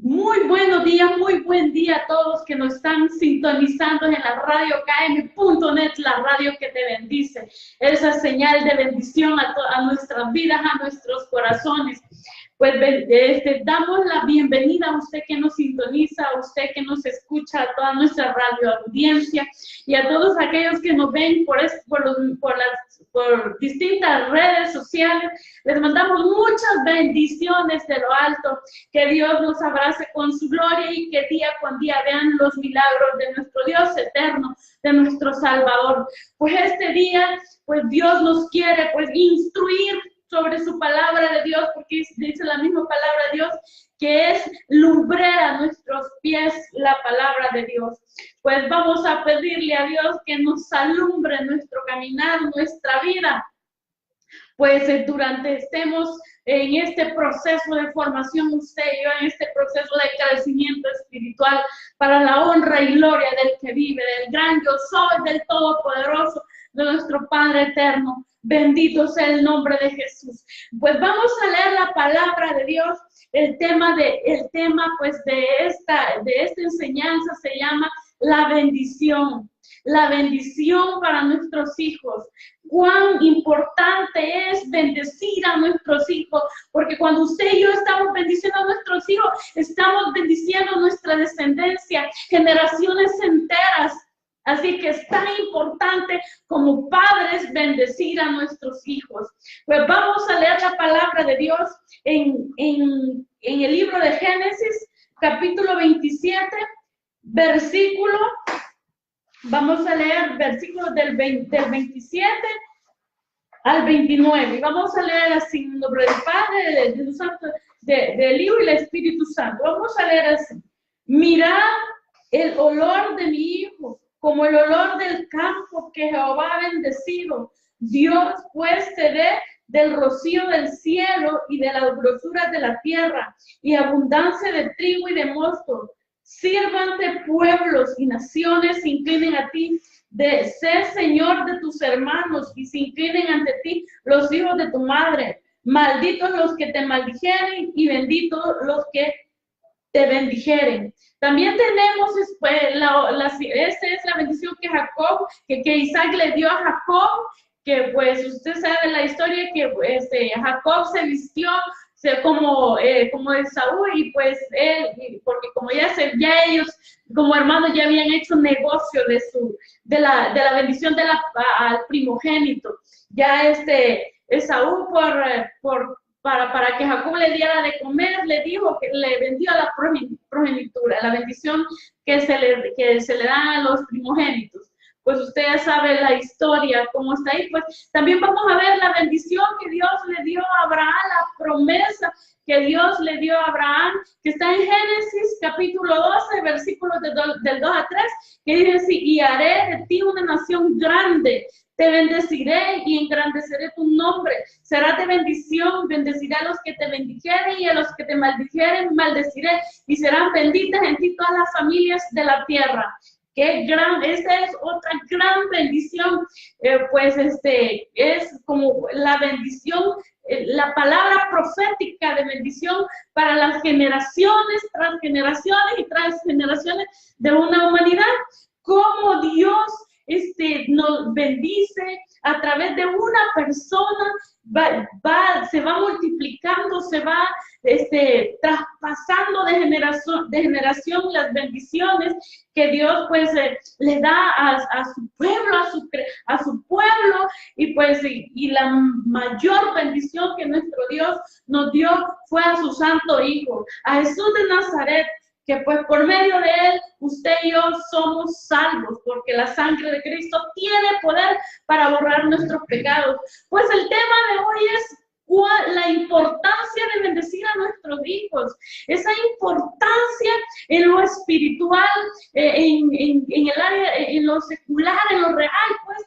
Muy buenos días, muy buen día a todos que nos están sintonizando en la radio KM.net, la radio que te bendice. Esa señal de bendición a nuestras vidas, a nuestros corazones. Pues damos la bienvenida a usted que nos sintoniza, a usted que nos escucha, a toda nuestra radio audiencia y a todos aquellos que nos ven por distintas redes sociales. Les mandamos muchas bendiciones de lo alto. Que Dios nos abrace con su gloria y que día con día vean los milagros de nuestro Dios eterno, de nuestro Salvador. Pues este día, pues Dios nos quiere pues instruir sobre su palabra de Dios, porque dice la misma palabra de Dios, que es lumbrera a nuestros pies la palabra de Dios. Pues vamos a pedirle a Dios que nos alumbre nuestro caminar, nuestra vida. Pues durante estemos en este proceso de formación, usted y yo, en este proceso de crecimiento espiritual, para la honra y gloria del que vive, del gran yo soy, del Todopoderoso, de nuestro Padre eterno. Bendito sea el nombre de Jesús. Pues vamos a leer la palabra de Dios. El tema pues de esta enseñanza se llama la bendición. La bendición para nuestros hijos. Cuán importante es bendecir a nuestros hijos, porque cuando usted y yo estamos bendiciendo a nuestros hijos, estamos bendiciendo nuestra descendencia, generaciones enteras. Así que es tan importante como padres bendecir a nuestros hijos. Pues vamos a leer la palabra de Dios en el libro de Génesis, capítulo 27, versículo. Vamos a leer versículos del 27 al 29. Y vamos a leer así en nombre del Padre, del Santo, del Hijo y del Espíritu Santo. Vamos a leer así. Mirad el olor de mi hijo, como el olor del campo que Jehová ha bendecido. Dios pues te dé del rocío del cielo y de las grosuras de la tierra, y abundancia de trigo y de mosto. Sírvante pueblos y naciones, se inclinen a ti. Sé Señor de tus hermanos y se inclinen ante ti los hijos de tu madre. Malditos los que te maldijeren y benditos los que te bendijeren. También tenemos esta es la bendición que Jacob, que Isaac le dio a Jacob, que pues usted sabe la historia que Jacob se vistió como Esaú, y pues él, porque como ya ellos como hermanos ya habían hecho negocio de la bendición al primogénito. Ya Esaú para que Jacob le diera de comer, le dijo que le vendió la progenitura, la bendición que se le da a los primogénitos. Pues usted ya sabe la historia, cómo está ahí. Pues también vamos a ver la bendición que Dios le dio a Abraham, la promesa que Dios le dio a Abraham, que está en Génesis capítulo 12, versículos del 2 a 3, que dice así: y haré de ti una nación grande, te bendeciré y engrandeceré tu nombre, serás de bendición, bendeciré a los que te bendijeren y a los que te maldijeren, maldeciré, y serán benditas en ti todas las familias de la tierra. Esta es otra gran bendición, es como la bendición, la palabra profética de bendición para las generaciones, transgeneraciones y transgeneraciones de una humanidad. Como Dios nos bendice a través de una persona, se va multiplicando, se va traspasando de generación las bendiciones que Dios pues le da a su pueblo, a su pueblo, y pues y la mayor bendición que nuestro Dios nos dio fue a su santo Hijo, a Jesús de Nazaret, que pues por medio de él, usted y yo somos salvos, porque la sangre de Cristo tiene poder para borrar nuestros pecados. Pues el tema de hoy es la importancia de bendecir a nuestros hijos, esa importancia en lo espiritual, en el área, en lo secular, en lo real, pues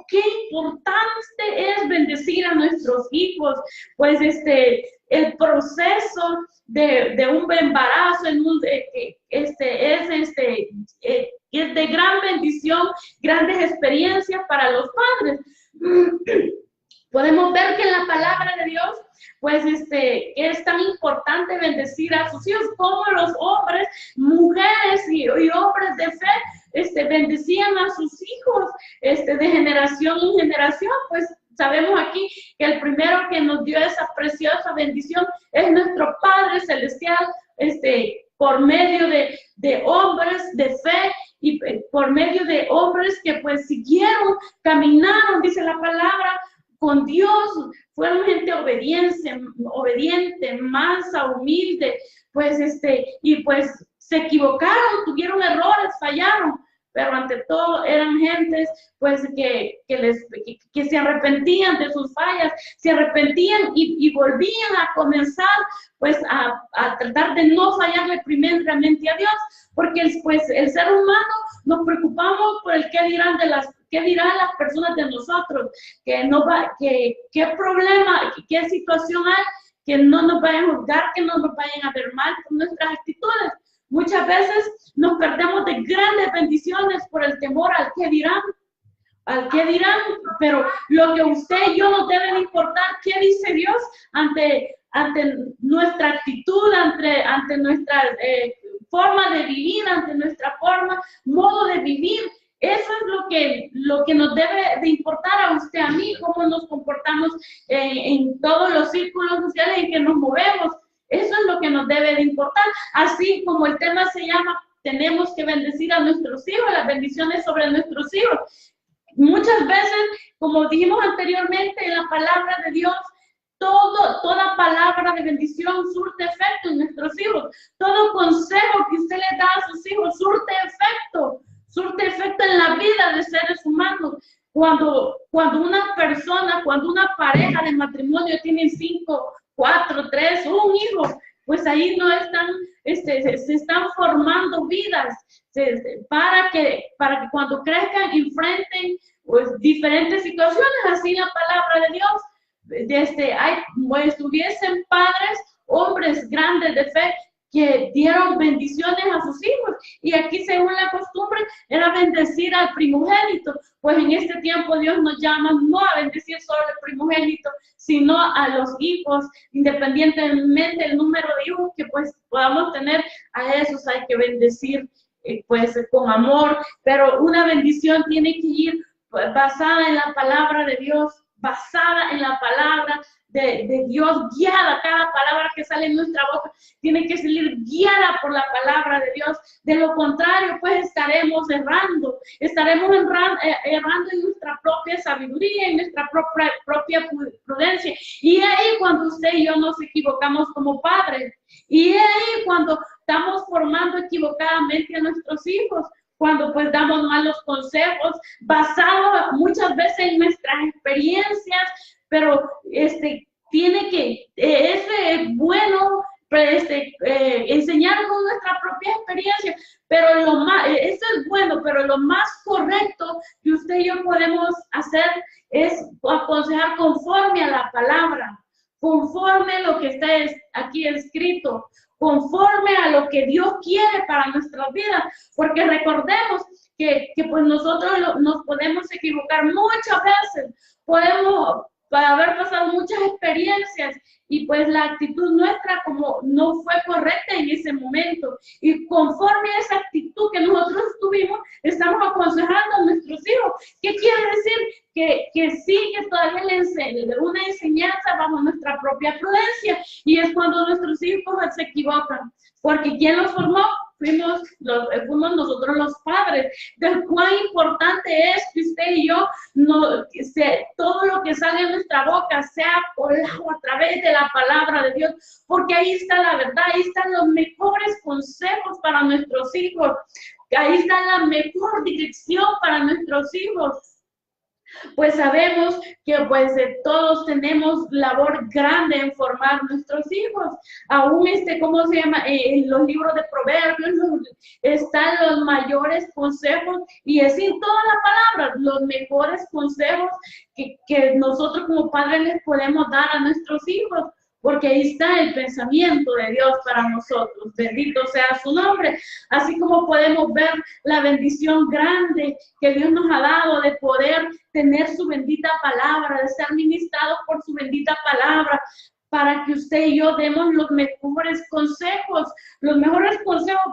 qué importante es bendecir a nuestros hijos. Pues el proceso de un embarazo es de gran bendición, grandes experiencias para los padres. Podemos ver que en la palabra de Dios, pues es tan importante bendecir a sus hijos, como los hombres, mujeres y hombres de fe, bendecían a sus hijos, de generación en generación. Pues sabemos aquí que el primero que nos dio esa preciosa bendición es nuestro Padre Celestial, por medio de hombres de fe y por medio de hombres que pues siguieron, caminaron, dice la palabra, con Dios, fueron gente obediente, mansa, humilde, pues y pues se equivocaron, tuvieron errores, fallaron, pero ante todo eran gentes pues que se arrepentían de sus fallas, se arrepentían y volvían a comenzar pues a tratar de no fallarle primeramente a Dios, porque el ser humano nos preocupamos por el qué dirán qué dirán las personas de nosotros, qué problema, qué situación hay, que no nos vayan a juzgar, que no nos vayan a ver mal por nuestras actitudes. Muchas veces nos perdemos de grandes bendiciones por el temor al qué dirán, pero lo que usted y yo nos deben importar, qué dice Dios ante nuestra actitud, ante nuestra forma de vivir, ante nuestra modo de vivir. Eso es lo que nos debe de importar a usted, a mí, cómo nos comportamos en todos los círculos sociales en que nos movemos. Eso es lo que nos debe de importar. Así como el tema se llama, tenemos que bendecir a nuestros hijos, las bendiciones sobre nuestros hijos. Muchas veces, como dijimos anteriormente, en la palabra de Dios, toda palabra de bendición surte efecto en nuestros hijos. Todo consejo que usted le da a sus hijos surte efecto en la vida de seres humanos. Cuando una persona, cuando una pareja de matrimonio tiene 5, 4, 3, un hijo, pues ahí no están, se están formando vidas para que cuando crezcan enfrenten pues diferentes situaciones, así la palabra de Dios. Pues tuviesen padres, hombres grandes de fe, que dieron bendiciones a sus hijos. Y aquí, según la costumbre, era bendecir al primogénito. Pues en este tiempo Dios nos llama no a bendecir solo al primogénito, sino a los hijos, independientemente del número de hijos que pues podamos tener, a esos hay que bendecir pues con amor. Pero una bendición tiene que ir basada en la palabra de Dios, basada en la palabra de Dios, guiada. Cada palabra que sale en nuestra boca tiene que salir guiada por la palabra de Dios. De lo contrario, pues estaremos errando en nuestra propia sabiduría, en nuestra propia prudencia. Y ahí cuando usted y yo nos equivocamos como padres, y ahí cuando estamos formando equivocadamente a nuestros hijos, cuando pues damos malos consejos basados muchas veces en nuestras experiencias, pero es bueno enseñar con nuestra propia experiencia, pero eso es bueno, pero lo más correcto que usted y yo podemos hacer es aconsejar conforme a la palabra, conforme a lo que está aquí escrito, conforme a lo que Dios quiere para nuestras vidas, porque recordemos que pues nosotros nos podemos equivocar muchas veces, podemos haber pasado muchas experiencias y pues la actitud nuestra como no fue correcta en ese momento, y conforme a esa actitud que nosotros tuvimos, estamos aconsejando a nuestros hijos. ¿Qué quiere decir? Que sí, que todavía le una enseñanza bajo nuestra propia prudencia, y es cuando nuestros hijos se equivocan, porque ¿quién los formó? Fuimos nosotros los padres. De cuán importante es que usted y yo, todo lo que sale de nuestra boca sea colado a través de la palabra de Dios, porque ahí está la verdad, ahí están los mejores consejos para nuestros hijos, ahí está la mejor dirección para nuestros hijos. Pues sabemos que pues todos tenemos labor grande en formar nuestros hijos. Aún ¿cómo se llama? En los libros de Proverbios están los mayores consejos, y es en toda la palabra, los mejores consejos que nosotros como padres les podemos dar a nuestros hijos. porque ahí está el pensamiento de Dios para nosotros. Bendito sea su nombre. Así como podemos ver la bendición grande que Dios nos ha dado de poder tener su bendita palabra, de ser ministrados por su bendita palabra, para que usted y yo demos los mejores consejos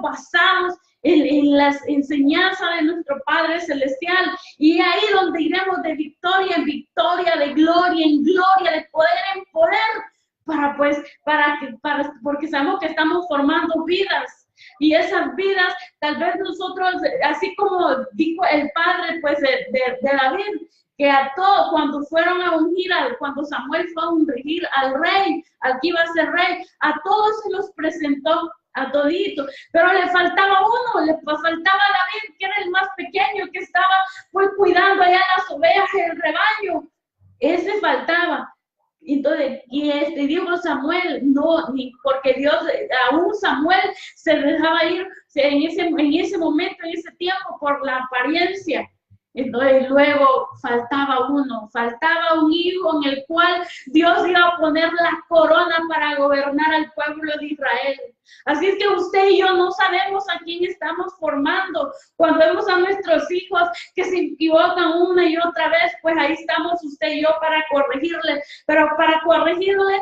basados en las enseñanzas de nuestro Padre Celestial. Y ahí donde iremos de victoria en victoria, de gloria en gloria, de poder en poder, porque sabemos que estamos formando vidas. Y esas vidas, tal vez nosotros, así como dijo el padre pues de David, que a todos, cuando fueron a ungir, cuando Samuel fue a ungir al rey, al que iba a ser rey, a todos se los presentó, a todito, pero le faltaba uno, le faltaba David, que era el más pequeño, que estaba pues cuidando allá las ovejas, el rebaño, ese faltaba. Entonces, dijo Samuel, no, porque Dios, aún Samuel se dejaba ir en ese momento, en ese tiempo, por la apariencia. Entonces, luego faltaba un hijo en el cual Dios iba a poner la corona para gobernar al pueblo de Israel. Así es que usted y yo no sabemos a quién estamos formando. Cuando vemos a nuestros hijos que se equivocan una y otra vez, pues ahí estamos usted y yo para corregirle. Pero para corregirle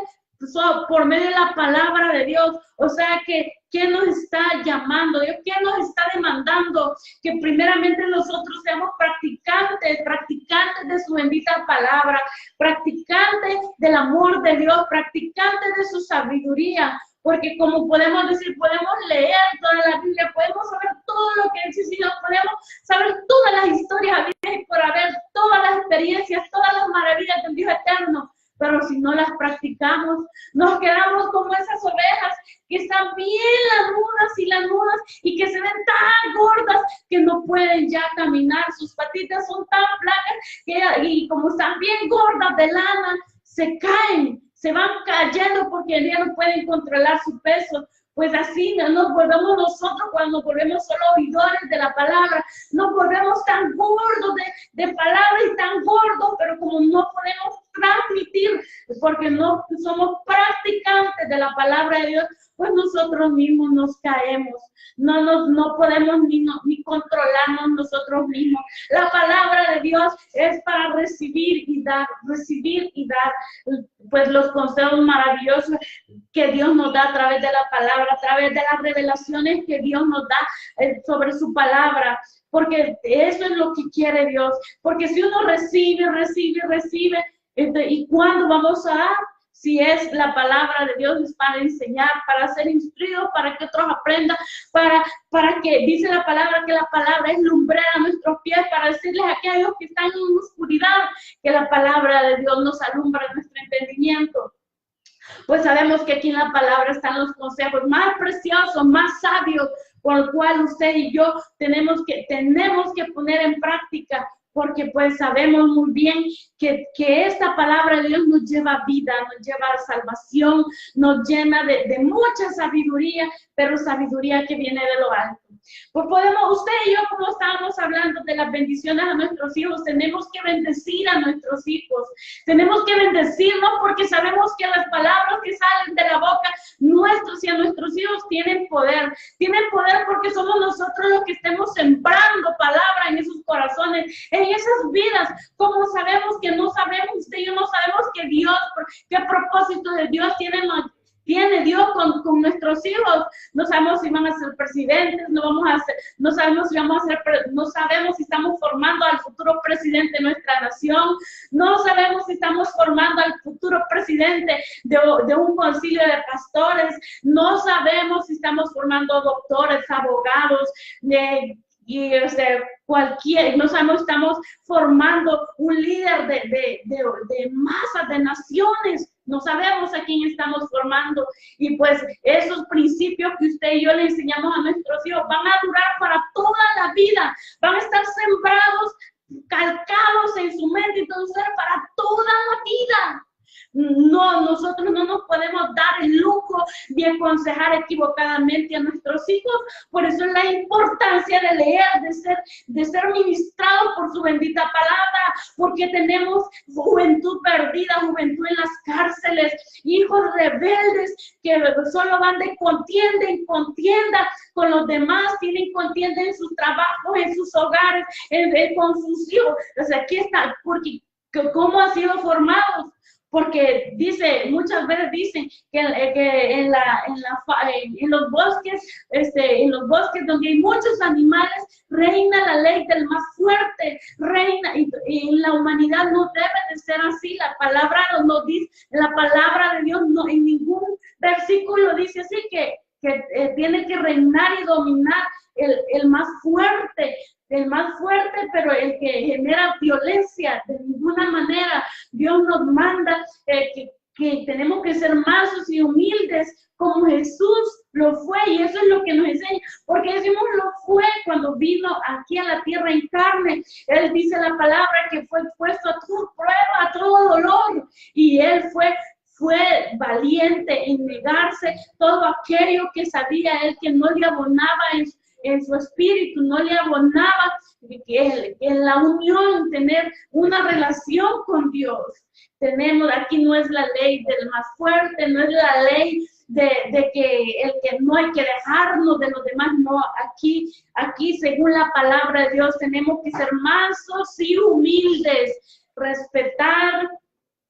por medio de la palabra de Dios. O sea que, ¿quién nos está llamando? Dios, ¿quién nos está demandando? Que primeramente nosotros seamos practicantes de su bendita palabra, practicantes del amor de Dios, practicantes de su sabiduría. Porque como podemos decir, podemos leer toda la Biblia, podemos saber todo lo que existe, podemos saber todas las historias habidas por haber, todas las experiencias, todas las maravillas del Dios eterno. Pero si no las practicamos, nos quedamos como esas ovejas que están bien lanudas y que se ven tan gordas que no pueden ya caminar. Sus patitas son tan flacas y como están bien gordas de lana, se caen, se van cayendo porque ya no pueden controlar su peso. Pues así nos volvemos nosotros cuando nos volvemos solo oidores de la palabra. Nos volvemos tan gordos de palabra y tan gordos, pero como no podemos transmitir, porque no somos practicantes de la palabra de Dios, pues nosotros mismos nos caemos. No podemos ni controlarnos nosotros mismos. La palabra de Dios es para recibir y dar, pues los consejos maravillosos que Dios nos da a través de la palabra, a través de las revelaciones que Dios nos da sobre su palabra. Porque eso es lo que quiere Dios. Porque si uno recibe, ¿y cuándo vamos a dar? Si es la palabra de Dios, es para enseñar, para ser instruidos, para que otros aprendan, para que dice la palabra que la palabra es lumbrera a nuestros pies, para decirles a aquellos que están en oscuridad que la palabra de Dios nos alumbra nuestro entendimiento. Pues sabemos que aquí en la palabra están los consejos más preciosos, más sabios, por el cual usted y yo tenemos que poner en práctica. Porque pues sabemos muy bien que esta palabra de Dios nos lleva vida, nos lleva a salvación, nos llena de mucha sabiduría, pero sabiduría que viene de lo alto. Pues usted y yo, como estábamos hablando de las bendiciones a nuestros hijos, tenemos que bendecir a nuestros hijos. Tenemos que bendecirlos porque sabemos que las palabras que salen de la boca nuestros y a nuestros hijos tienen poder. Tienen poder porque somos nosotros los que estemos sembrando palabra en esos corazones, en esas vidas. Como sabemos que no sabemos, usted y yo no sabemos que Dios, qué propósito de Dios tiene Dios con nuestros hijos. No sabemos si van a ser presidentes, no sabemos si estamos formando al futuro presidente de nuestra nación, no sabemos si estamos formando al futuro presidente de un concilio de pastores, no sabemos si estamos formando doctores, abogados, no sabemos, estamos formando un líder de masas, de naciones. No sabemos a quién estamos formando. Y pues esos principios que usted y yo le enseñamos a nuestros hijos van a durar para toda la vida. Van a estar sembrados, calcados en su mente y todo ser para toda la vida. No, nosotros no nos podemos dar el lujo de ni aconsejar equivocadamente a nuestros hijos. Por eso es la importancia de leer, de ser ministrados por su bendita palabra, porque tenemos juventud perdida, juventud en las cárceles, hijos rebeldes que solo van de contienda en contienda con los demás, tienen contienda en sus trabajos, en sus hogares, con sus hijos. O sea, aquí está, porque ¿cómo han sido formados? Porque muchas veces dicen que en los bosques donde hay muchos animales, reina la ley del más fuerte, reina, y en la humanidad no debe de ser así. La palabra nos dice, la palabra de Dios no, en ningún versículo dice así que tiene que reinar y dominar el más fuerte, pero el que genera violencia. De ninguna manera Dios nos manda que tenemos que ser mansos y humildes como Jesús lo fue, y eso es lo que nos enseña, porque decimos lo fue cuando vino aquí a la tierra en carne. Él dice la palabra que fue puesto a toda prueba, a todo dolor, y él fue valiente en negarse todo aquello que sabía él que no le abonaba en su espíritu, no le abonaba en la unión, tener una relación con Dios. Aquí no es la ley del más fuerte, no es la ley de que no hay que dejarnos de los demás, no. Aquí según la palabra de Dios tenemos que ser mansos y humildes, respetar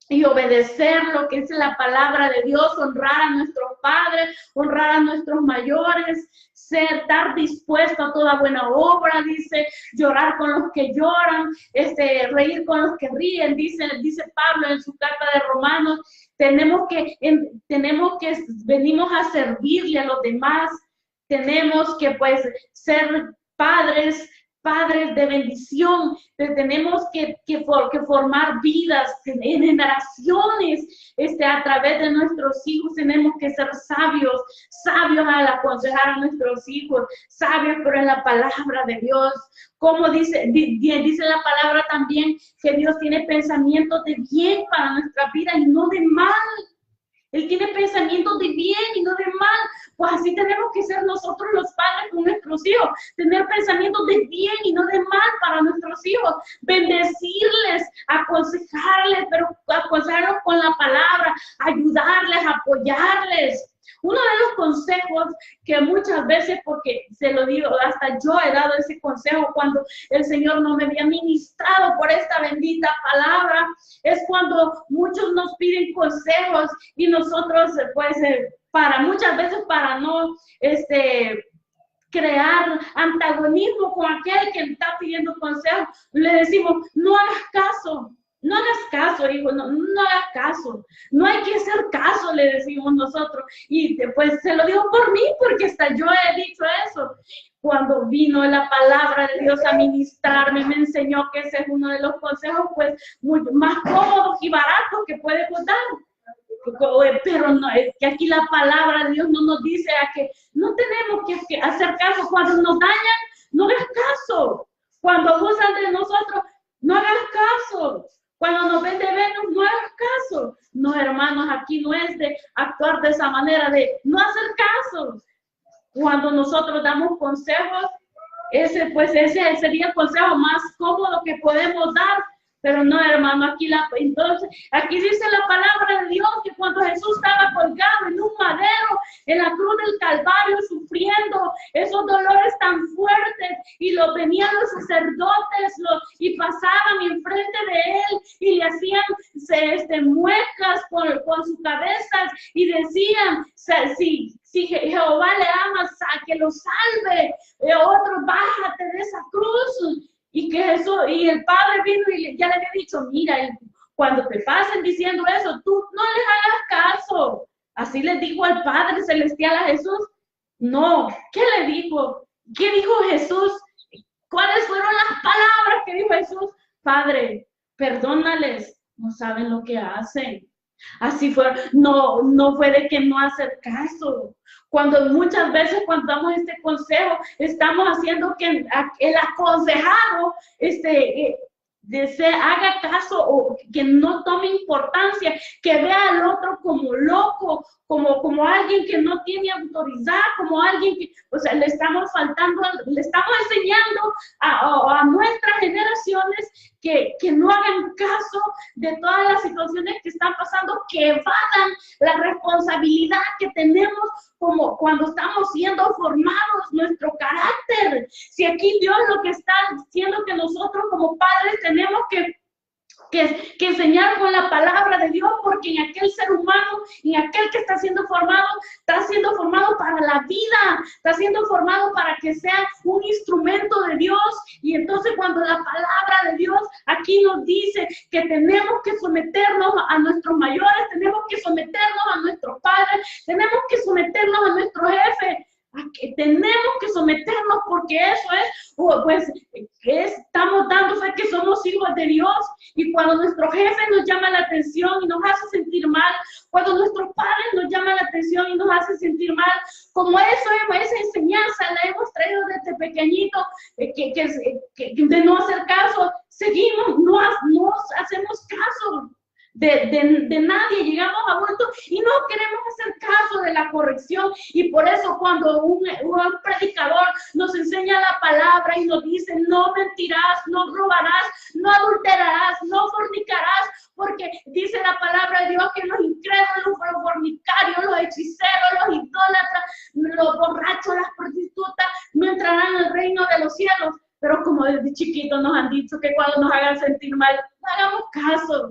y obedecer lo que es la palabra de Dios, honrar a nuestros padres, honrar a nuestros mayores, estar dispuesto a toda buena obra, dice, llorar con los que lloran, reír con los que ríen, dice Pablo en su carta de Romanos. Tenemos que venimos a servirle a los demás, tenemos que ser padres de bendición, tenemos que formar vidas en generaciones, a través de nuestros hijos. Tenemos que ser sabios al aconsejar a nuestros hijos, sabios pero en la palabra de Dios. Como dice la palabra también, que Dios tiene pensamientos de bien para nuestra vida y no de mal. Él tiene pensamientos de bien y no de mal. Pues así tenemos que ser nosotros los padres con nuestros hijos. Tener pensamientos de bien y no de mal para nuestros hijos. Bendecirles, aconsejarles, pero aconsejarlos con la palabra, ayudarles, apoyarles. Uno de los consejos que muchas veces, porque se lo digo, hasta yo he dado ese consejo cuando el Señor no me había ministrado por esta bendita palabra, es cuando muchos nos piden consejos y nosotros, muchas veces para no crear antagonismo con aquel que está pidiendo consejo, le decimos, no hagas caso. No hagas caso, hijo, no hagas caso. No hay que hacer caso, le decimos nosotros. Y pues se lo digo por mí, porque hasta yo he dicho eso. Cuando vino la palabra de Dios a ministrarme, me enseñó que ese es uno de los consejos, muy más cómodos y baratos que podemos dar. Pero no, es que aquí la palabra de Dios no nos dice a que no tenemos que hacer caso. Cuando nos dañan, no hagas caso. Cuando abusan de nosotros, no hagas caso. Cuando nos ven de menos, no hagas caso. No, hermanos, aquí no es de actuar de esa manera, de no hacer caso. Cuando nosotros damos consejos, ese sería el consejo más cómodo que podemos dar. Pero no, hermano, aquí dice la palabra de Dios que cuando Jesús estaba colgado en un madero, en la cruz del Calvario, sufriendo esos dolores tan fuertes, y venían los sacerdotes y pasaban enfrente de él y le hacían muecas con sus cabezas y decían, si Jehová le ama, que lo salve, otro, bájate de esa cruz. Y que y el Padre vino y ya le había dicho, mira, cuando te pasen diciendo eso, tú no les hagas caso. Así le dijo al Padre Celestial a Jesús. No, ¿qué le dijo? ¿Qué dijo Jesús? ¿Cuáles fueron las palabras que dijo Jesús? Padre, perdónales, no saben lo que hacen. Así fue, no fue de que no hacer caso. Muchas veces cuando damos este consejo, estamos haciendo que el aconsejado haga caso o que no tome importancia, que vea al otro como loco, como alguien que no tiene autoridad, como alguien que, o sea, le estamos enseñando a nuestras generaciones que no hagan caso de todas las situaciones que están pasando, que evadan la responsabilidad que tenemos como cuando estamos siendo formados, nuestro carácter. Si aquí Dios lo que está diciendo que nosotros como padres tenemos que enseñar con la palabra de Dios, porque en aquel ser humano, en aquel que está siendo formado para la vida, está siendo formado para que sea un instrumento de Dios. Y entonces cuando la palabra de Dios aquí nos dice que tenemos que someternos a nuestros mayores, tenemos que someternos a nuestros padres, tenemos que someternos a nuestro jefe, que tenemos que someternos, porque eso pues estamos dando fe que somos hijos de Dios. Y cuando nuestro jefe nos llama la atención y nos hace sentir mal, cuando nuestros padres nos llaman la atención y nos hace sentir mal, como esa enseñanza la hemos traído desde pequeñito, de no hacer caso, seguimos, no hacemos caso de nadie, llegamos a adultos y no queremos hacer caso de la corrección. Y por eso cuando un predicador nos enseña la palabra y nos dice: no mentirás, no robarás, no adulterarás, no fornicarás, porque dice la palabra de Dios que los incrédulos, los fornicarios, los hechiceros, los idólatras, los borrachos, las prostitutas no entrarán en el reino de los cielos. Pero como desde chiquitos nos han dicho que cuando nos hagan sentir mal, no hagamos caso.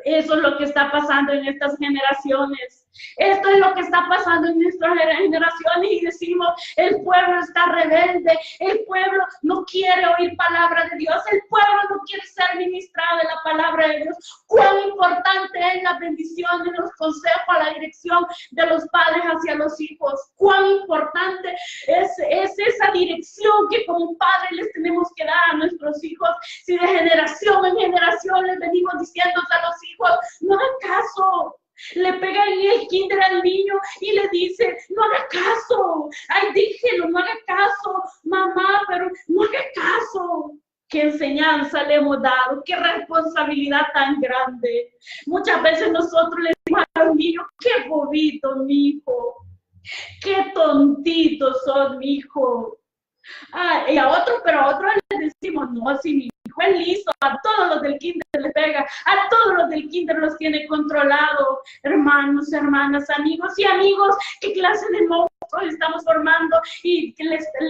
Eso es lo que está pasando en estas generaciones. Esto es lo que está pasando en nuestras generaciones y decimos: el pueblo está rebelde, el pueblo no quiere oír palabra de Dios, el pueblo no quiere ser ministrado de la palabra de Dios. Cuán importante es la bendición de los consejos, la dirección de los padres hacia los hijos. Cuán importante es esa dirección que como padres les tenemos que dar a nuestros hijos. Si de generación en generación les venimos diciendo a los hijos: no hagan caso. Le pega en el kinder al niño y le dice: no haga caso. Ay, dígelo, no haga caso, mamá, pero no haga caso. ¿Qué enseñanza le hemos dado? ¿Qué responsabilidad tan grande? Muchas veces nosotros le decimos a los niños: qué bobito, mi hijo. Qué tontito sos, mi hijo. Y a otros les decimos: no, si mi hijo es listo, a todos los del kinder les pega, a todos los del kinder los tiene controlado. Hermanos, hermanas, amigos y amigos, ¿qué clase de monstruos estamos formando? Y que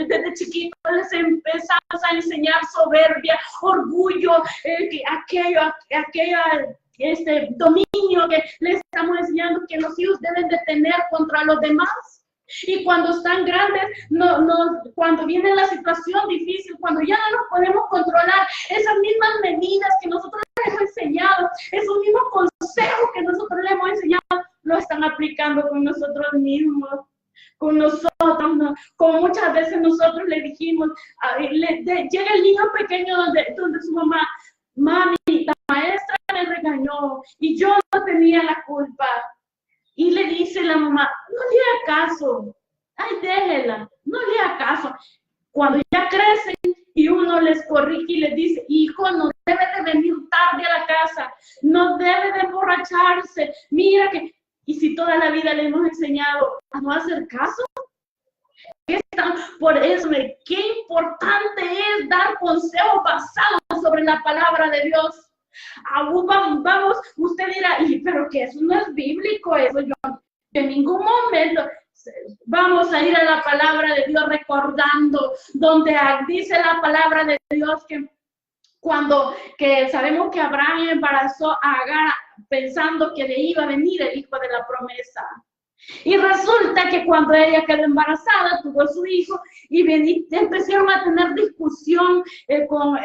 desde chiquitos les empezamos a enseñar soberbia, orgullo, dominio que les estamos enseñando que los hijos deben de tener contra los demás. Y cuando están grandes, cuando viene la situación difícil, cuando ya no nos podemos controlar, esas mismas medidas que nosotros les hemos enseñado, esos mismos consejos que nosotros les hemos enseñado, lo están aplicando con nosotros mismos, con nosotros, ¿no? Como muchas veces nosotros le dijimos, llega el niño pequeño donde su mamá: mami, la maestra me regañó y yo no tenía la culpa. Y le dice la mamá: no le haga caso, ay, déjela, no le haga caso. Cuando ya crecen y uno les corrige y les dice: hijo, no debe de venir tarde a la casa, no debe de emborracharse, mira que... Y si toda la vida le hemos enseñado a no hacer caso, por eso, qué importante es dar consejos basados sobre la palabra de Dios. Vamos, usted dirá: pero que eso no es bíblico, eso yo en ningún momento. Vamos a ir a la palabra de Dios recordando donde dice la palabra de Dios que sabemos que Abraham embarazó a Agar pensando que le iba a venir el hijo de la promesa. Y resulta que cuando ella quedó embarazada, tuvo su hijo y empezaron a tener discusión con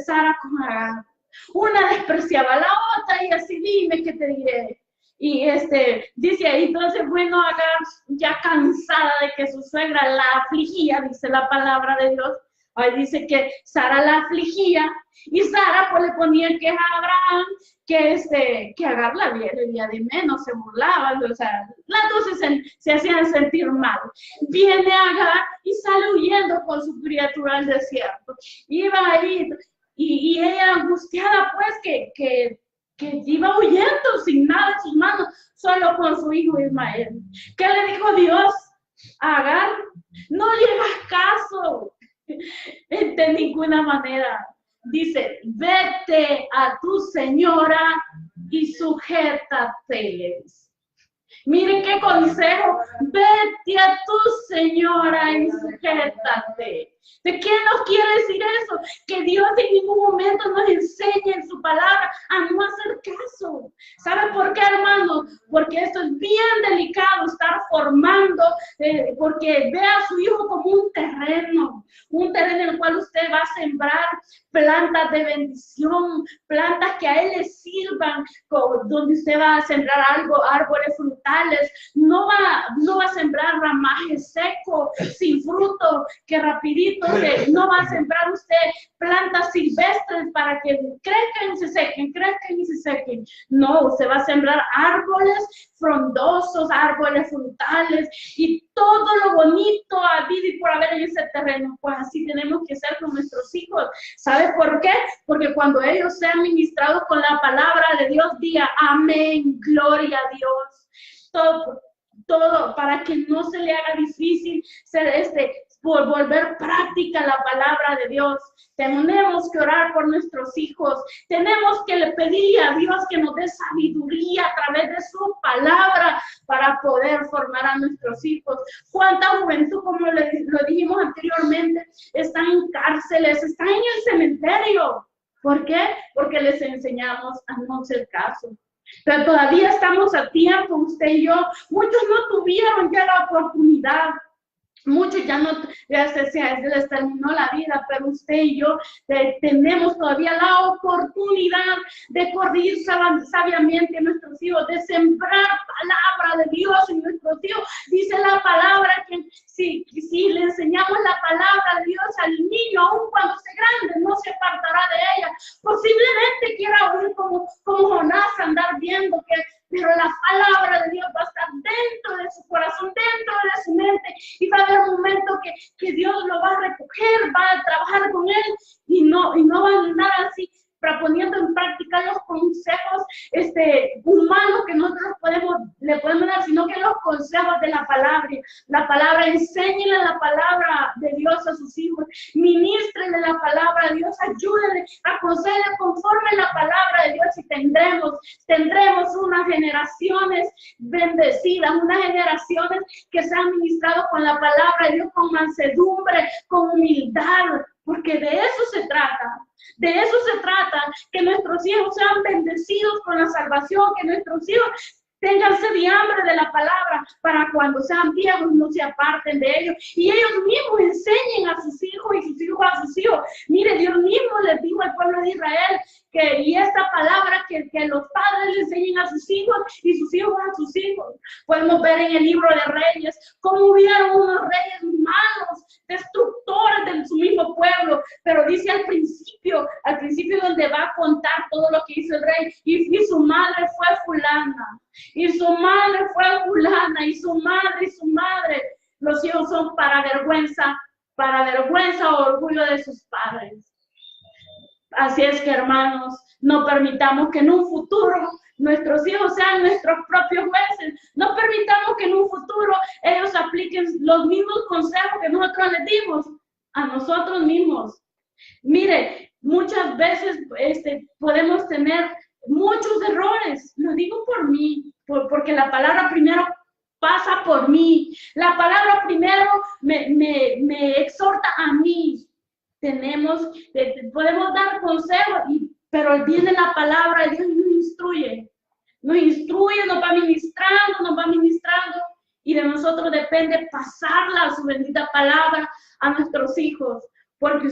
Sara con Agar. Una despreciaba a la otra y así: dime qué te diré. Y dice ahí, entonces, bueno, Agar, ya cansada de que su suegra la afligía, dice la palabra de Dios, ahí dice que Sara la afligía, y Sara pues le ponía queja a Abraham que Agar la veía de menos, se burlaba, o sea, las dos se hacían sentir mal. Viene Agar y sale huyendo con su criatura al desierto. Iba ahí, y ella angustiada, pues, que iba huyendo sin nada en sus manos, solo con su hijo Ismael. ¿Qué le dijo Dios a Agar? No le hagas caso de ninguna manera. Dice, vete a tu señora y sujétate. Miren qué consejo, vete a tu señora y sujétate. ¿De quién nos quiere decir eso? Que Dios en ningún momento nos enseña en su palabra a no hacer caso. ¿Sabe por qué, hermano? Porque esto es bien delicado, estar formando, porque ve a su hijo como un terreno en el cual usted va a sembrar plantas de bendición, plantas que a él le sirvan, donde usted va a sembrar árboles frutales, no va a sembrar ramaje seco, sin fruto, que rapidito, no va a sembrar usted plantas silvestres para que crezcan y se sequen. No, usted va a sembrar árboles frondosos, árboles frutales y todo lo bonito habido y por haber en ese terreno. Pues así tenemos que ser con nuestros hijos. ¿Sabe por qué? Porque cuando ellos sean ministrados con la palabra de Dios, diga amén, gloria a Dios. Todo para que no se le haga difícil por volver práctica la palabra de Dios. Tenemos que orar por nuestros hijos. Tenemos que pedirle a Dios que nos dé sabiduría a través de su palabra para poder formar a nuestros hijos. ¿Cuánta juventud, como lo dijimos anteriormente, están en cárceles, están en el cementerio? ¿Por qué? Porque les enseñamos a no hacer caso. Pero todavía estamos a tiempo, usted y yo. Muchos no tuvieron ya la oportunidad. Muchos ya se les terminó la vida, pero usted y yo tenemos todavía la oportunidad de corregir sabiamente a nuestros hijos, de sembrar palabra de Dios en nuestros hijos. Dice la palabra que si le enseñamos la palabra de Dios al niño, aun cuando sea grande, no se apartará de ella. Posiblemente quiera oír como Jonás, andar viendo pero la palabra de Dios va a estar dentro de su corazón, dentro de su mente, y va a haber un momento que Dios lo va a recoger, va a trabajar con él, y no va a andar así, poniendo en práctica los consejos humanos que nosotros le podemos dar, sino que los consejos de la palabra, enséñenle la palabra de Dios a sus hijos, ministrenle la palabra de Dios, ayúdenle, aconsejenle conforme la palabra de Dios, y tendremos unas generaciones bendecidas, unas generaciones que se han ministrado con la palabra de Dios, con mansedumbre, con humildad, porque de eso se trata. De eso se trata, que nuestros hijos sean bendecidos con la salvación, que nuestros hijos tengan sed y hambre de la palabra, para cuando sean viejos no se aparten de ellos, y ellos mismos enseñen a sus hijos y sus hijos a sus hijos. Mire, Dios mismo les dijo al pueblo de Israel y esta palabra que los padres le enseñen a sus hijos y sus hijos a sus hijos. Podemos ver en el libro de Reyes cómo hubieron unos reyes malos, destructores de su mismo pueblo, pero dice al principio donde va a contar todo lo que hizo el rey, y su madre fue fulana, y su madre fue fulana, y su madre. Los hijos son para vergüenza o orgullo de sus padres. Así es que, hermanos, no permitamos que en un futuro nuestros hijos sean nuestros propios jueces. No permitamos que en un futuro ellos apliquen los mismos consejos que nosotros les dimos a nosotros mismos. Mire, muchas veces podemos tener muchos errores. Lo digo por mí, porque la palabra primero pasa por mí. La palabra primero me exhorta a mí. Podemos dar consejos, pero viene la palabra de Dios y nos instruye, nos va ministrando, y de nosotros depende pasarla, su bendita palabra, a nuestros hijos. Porque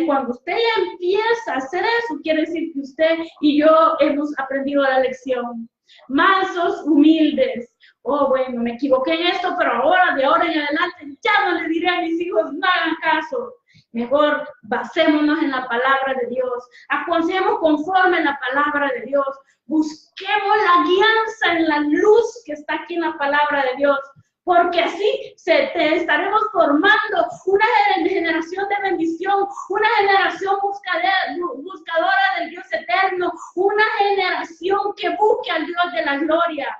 cuando usted ya empieza a hacer eso, quiere decir que usted y yo hemos aprendido la lección. Mansos, humildes. Oh, bueno, me equivoqué en esto, pero de ahora en adelante, ya no le diré a mis hijos, no hagan caso. Mejor basémonos en la palabra de Dios, aconsejemos conforme la palabra de Dios, busquemos la guianza en la luz que está aquí en la palabra de Dios, porque así estaremos formando una generación de bendición, una generación buscadora del Dios eterno, una generación que busque al Dios de la gloria.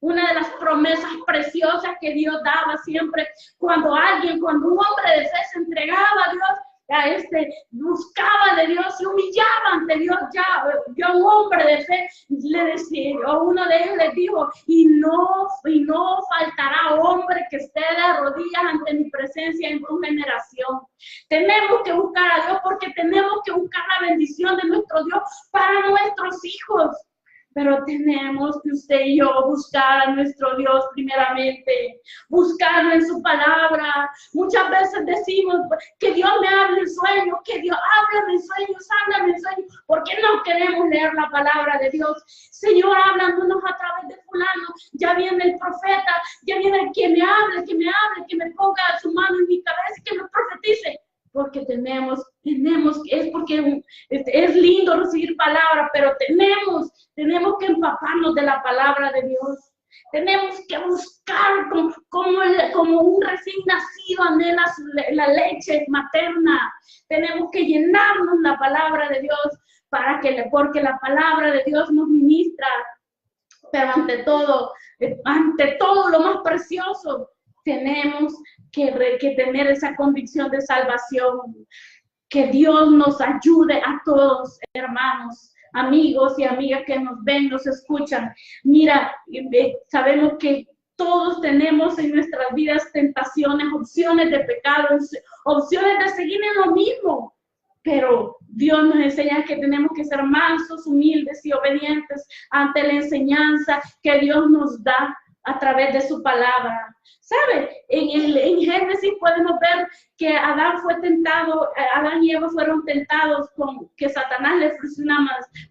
Una de las promesas preciosas que Dios daba siempre cuando un hombre de fe se entregaba a Dios, buscaba de Dios, se humillaba ante Dios, ya un hombre de fe le decía, o uno de ellos les dijo, y no faltará hombre que esté de rodillas ante mi presencia en tu generación. Tenemos que buscar a Dios porque tenemos que buscar la bendición de nuestro Dios para nuestros hijos. Pero tenemos que usted y yo buscar a nuestro Dios primeramente, buscarlo en su palabra. Muchas veces decimos que Dios me hable en sueños, que Dios hable en sueños, háblame en sueños. ¿Por qué no queremos leer la palabra de Dios? Señor, háblanos a través de fulano. Ya viene el profeta, ya viene el que me hable, que me ponga su mano en mi cabeza y que me profetice. Porque es lindo recibir palabra, pero tenemos que empaparnos de la palabra de Dios. Tenemos que buscar como un recién nacido anhela la leche materna. Tenemos que llenarnos la palabra de Dios porque la palabra de Dios nos ministra. Pero ante todo lo más precioso, tenemos que tener esa convicción de salvación. Que Dios nos ayude a todos, hermanos, amigos y amigas que nos ven, nos escuchan. Mira, sabemos que todos tenemos en nuestras vidas tentaciones, opciones de pecado, opciones de seguir en lo mismo. Pero Dios nos enseña que tenemos que ser mansos, humildes y obedientes ante la enseñanza que Dios nos da a través de su palabra. ¿Sabe? En Génesis podemos ver que Adán y Eva fueron tentados con que Satanás le ofreció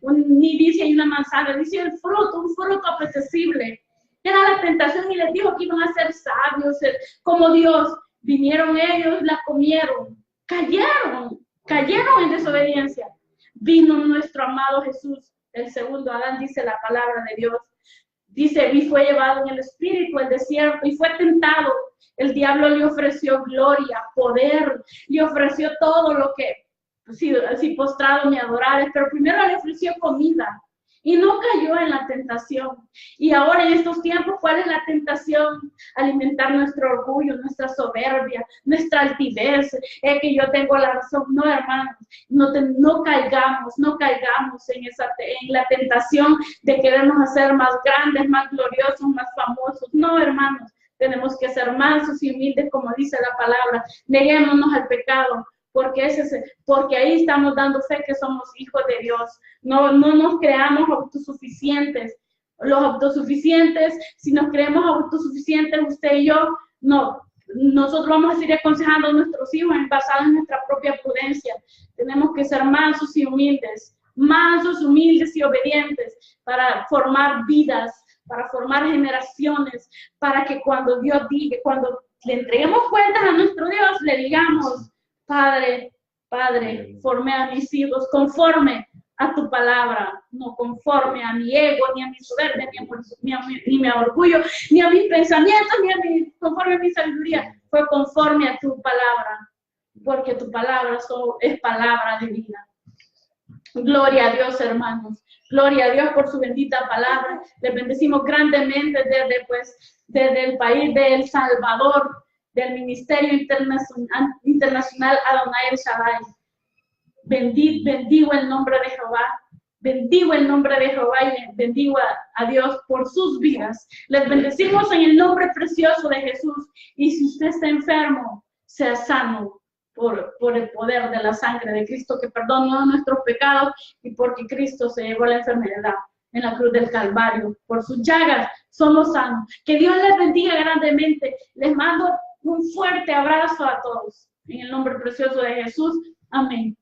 ni dice y una manzana, dice un fruto apetecible. Era la tentación y les dijo que iban a ser sabios, como Dios. Vinieron ellos, la comieron, cayeron en desobediencia. Vino nuestro amado Jesús, el segundo Adán, dice la palabra de Dios. Dice, y fue llevado en el espíritu al desierto y fue tentado. El diablo le ofreció gloria, poder, le ofreció todo lo que, si postrado me adorares, pero primero le ofreció comida y no cayó en la tentación. Y ahora en estos tiempos, ¿cuál es la tentación? Alimentar nuestro orgullo, nuestra soberbia, nuestra altivez, que yo tengo la razón. No, hermanos, no caigamos en la tentación de querernos hacer más grandes, más gloriosos, más famosos. No, hermanos, tenemos que ser mansos y humildes, como dice la palabra. Neguémonos al pecado. Porque ahí estamos dando fe que somos hijos de Dios. No nos creamos autosuficientes. Los autosuficientes, si nos creemos autosuficientes, usted y yo, no. Nosotros vamos a seguir aconsejando a nuestros hijos basados en nuestra propia prudencia. Tenemos que ser mansos y humildes y obedientes para formar vidas, para formar generaciones, para que cuando le entreguemos cuentas a nuestro Dios, le digamos: Padre, formé a mis hijos conforme a tu palabra, no conforme a mi ego, ni a mi soberbia, ni a mi orgullo, ni a mis pensamientos, conforme a mi sabiduría. Fue conforme a tu palabra, porque tu palabra es palabra de vida. Gloria a Dios, hermanos. Gloria a Dios por su bendita palabra. Les bendecimos grandemente desde el país de El Salvador, del Ministerio Internacional Adonai El Shaddai. Bendigo el nombre de Jehová. Bendigo el nombre de Jehová y bendigo a Dios por sus vidas. Les bendecimos en el nombre precioso de Jesús. Y si usted está enfermo, sea sano por el poder de la sangre de Cristo, que perdona nuestros pecados, y porque Cristo se llevó la enfermedad en la cruz del Calvario. Por sus llagas somos sanos. Que Dios les bendiga grandemente. Les mando un fuerte abrazo a todos. En el nombre precioso de Jesús. Amén.